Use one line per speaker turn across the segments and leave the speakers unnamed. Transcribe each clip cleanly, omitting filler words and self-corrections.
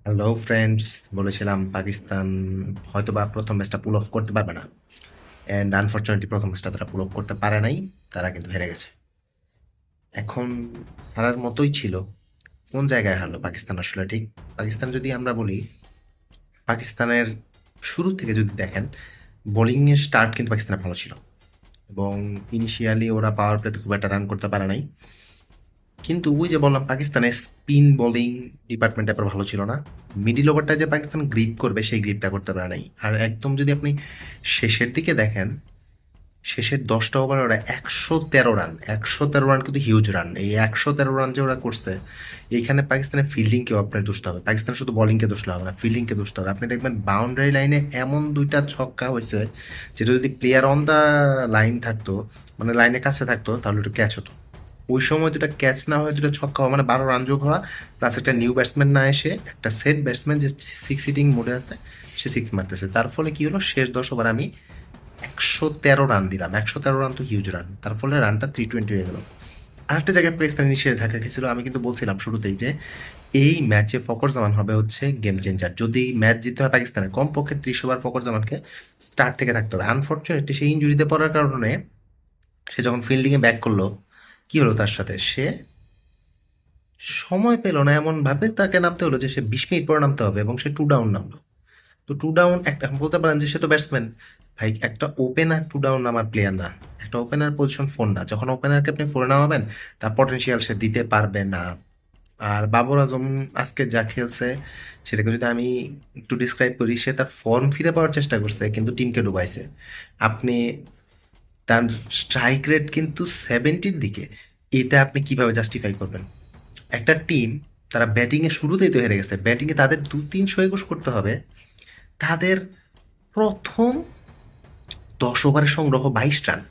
Hello friends, বলেছিলাম পাকিস্তান হয়তোবা প্রথম ম্যাচটা পুল অফ করতে পারবে না। অ্যান্ড আনফর্চুনেটলি প্রথম ম্যাচটা তারা পুল অফ করতে পারে নাই। তারা কিন্তু হেরে গেছে। এখন হারার মতোই ছিল। কোন জায়গায় হারলো পাকিস্তান আসলে? ঠিক পাকিস্তান যদি আমরা বলি, পাকিস্তানের শুরু থেকে যদি দেখেন, বোলিংয়ের স্টার্ট কিন্তু পাকিস্তানের ভালো ছিল এবং ইনিশিয়ালি ওরা পাওয়ার প্লেতে খুব একটা রান করতে পারে নাই। কিন্তু ওই যে বললাম, পাকিস্তানের স্পিন বোলিং ডিপার্টমেন্ট এবার ভালো ছিল না। মিডিল ওভারটা যে পাকিস্তান গ্রিপ করবে সেই গ্রিপটা করতে পারে নাই। আর একদম যদি আপনি শেষের দিকে দেখেন, শেষের 10টা ওভার ওরা 113 রান, 113 রান কিন্তু হিউজ রান। এই 113 রান যে ওরা করছে, এইখানে পাকিস্তানের ফিল্ডিংকেও আপনার দোষ হবে। পাকিস্তান শুধু বোলিংকে দোষ হবে না, ফিল্ডিংকে দোষ হবে। আপনি দেখবেন বাউন্ডারি লাইনে এমন দুইটা ছক্কা হয়েছে, যেটা যদি প্লেয়ার অন দ্য লাইন থাকতো, মানে লাইনের কাছে থাকতো, তাহলে ওটা ক্যাচ হতো। ওই সময় দুটা ক্যাচ না হয়ে দুটো ছক্কা হওয়া, মানে 12 রান যোগ হওয়া, প্লাস একটা নিউ ব্যাটসম্যান না এসে একটা সেট ব্যাটসম্যান যে সিক্স হিটিং মোডে আছে, সে সিক্স মারতেছে। তার ফলে কি হলো, শেষ 10 ওভার আমি 113 রান দিলাম। 113 রান তো হিউজ রান। তার ফলে রানটা 320 হয়ে গেল। আরেকটা জায়গায় পাকিস্তান নিষেধ ঢাকা গেছিল। আমি কিন্তু বলছিলাম শুরুতেই যে এই ম্যাচে ফকর জামান হবে হচ্ছে গেম চেঞ্জার। যদি ম্যাচ জিততে হয় পাকিস্তানের, কমপক্ষে 30 ওভার ফকর জামানকে স্টার্ট থেকে থাকতে হবে। আনফর্চুনেটলি সেই ইঞ্জুরিতে পড়ার কারণে সে যখন ফিল্ডিংয়ে ব্যাক করলো, কি হলো তার সাথে, সে সময় পেল না। এমন ভাবে তাকে নামতে হলো যে সে 20 মিনিট পরে নামতে হবে এবং সে টু ডাউন নামলো। তো টু ডাউন একটা, এখন বলতে পারেন যে সে তো ব্যাটসম্যান। ভাই, একটা ওপেনার টু ডাউন নামার প্লেয়ার না। একটা ওপেনার পজিশন ফোর না। যখন ওপেনারকে আপনি ফোরে নামাবেন, তার পটেনশিয়াল সে দিতে পারবে না। আর বাবর আজম আজকে যা খেলছে, সেটাকে যদি আমি একটু ডিসক্রাইব করি, সে তার ফর্ম ফিরে পাওয়ার চেষ্টা করছে কিন্তু টিমকে ডুবাইছে। আপনি, তার স্ট্রাইক রেট কিন্তু 70-র দিকে। এটা আপনি কিভাবে জাস্টিফাই করবেন? একটা টিম, তারা ব্যাটিংয়ে শুরুতেই তো হেরে গেছে। ব্যাটিংয়ে তাদের 2-300 একুশ করতে হবে। তাদের প্রথম 10 ওভারে সংগ্রহ 22 রান।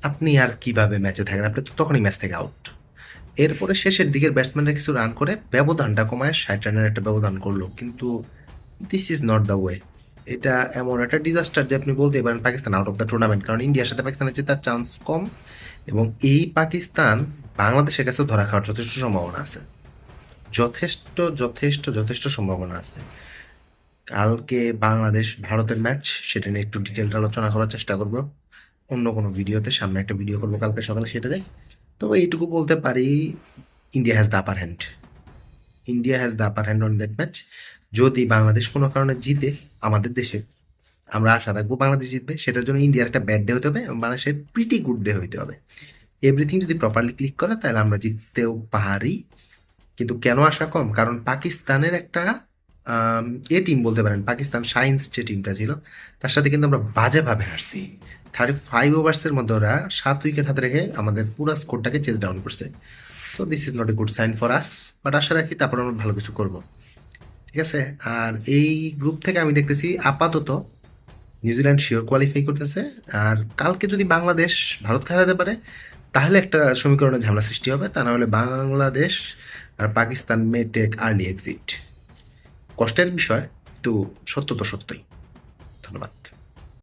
আপনি আর কিভাবে ম্যাচে থাকেন? আপনি তো তখনই ম্যাচ থেকে আউট। এরপরে শেষের দিকের ব্যাটসম্যানরা কিছু রান করে ব্যবধানটা কমায় 60 রানের একটা ব্যবধান করলো, কিন্তু this is not the way. এটা এমন একটা ডিজাস্টার যে আপনি বলতে পারেন Pakistan out of the tournament. কারণ ইন্ডিয়ার সাথে পাকিস্তানের জেতার চান্স কম, এবং এই পাকিস্তান বাংলাদেশের কাছেও ধরা খাওয়ার যথেষ্ট সম্ভাবনা আছে। যথেষ্ট যথেষ্ট যথেষ্ট সম্ভাবনা আছে। কালকে বাংলাদেশ ভারতের ম্যাচ, সেটা নিয়ে একটু ডিটেলড আলোচনা করার চেষ্টা করব অন্য কোনো ভিডিওতে। সামনে একটা ভিডিও করবো কালকে সকালে, সেটাতে। তবে এইটুকু বলতে পারি, India has the upper hand. India has the upper hand on that match. যদি বাংলাদেশ কোনো কারণে জিতে আমাদের দেশে, আমরা আশা রাখবো বাংলাদেশ জিতবে। সেটার জন্য ইন্ডিয়ার একটা ব্যাড ডে হতে হবে এবং বাংলাদেশের প্রিটি গুড ডে হইতে হবে। এভরিথিং যদি প্রপারলি ক্লিক করে, তাহলে আমরা জিততেও পারি। কিন্তু কেন আশা কম? কারণ পাকিস্তানের একটা এ টিম বলতে পারেন, পাকিস্তান সায়েন্স যে টিমটা ছিল, তার সাথে কিন্তু আমরা বাজেভাবে হারছি। 35 ওভার্সের মধ্যে ওরা 7 উইকেট হাতে রেখে আমাদের পুরো স্কোরটাকে চেস ডাউন করছে। So this is not a good sign for us. But আশা রাখি তারপর আমরা ভালো কিছু করব। ঠিক আছে। আর এই গ্রুপ থেকে আমি দেখতেছি আপাতত নিউজিল্যান্ড শিওর কোয়ালিফাই করতেছে। আর কালকে যদি বাংলাদেশ ভারতকে হারাতে পারে, তাহলে একটা সমীকরণের ঝামেলা সৃষ্টি হবে। তা না হলে বাংলাদেশ আর Pakistan may take early exit. কষ্টের বিষয়, কিন্তু সত্য তো সত্যই। ধন্যবাদ।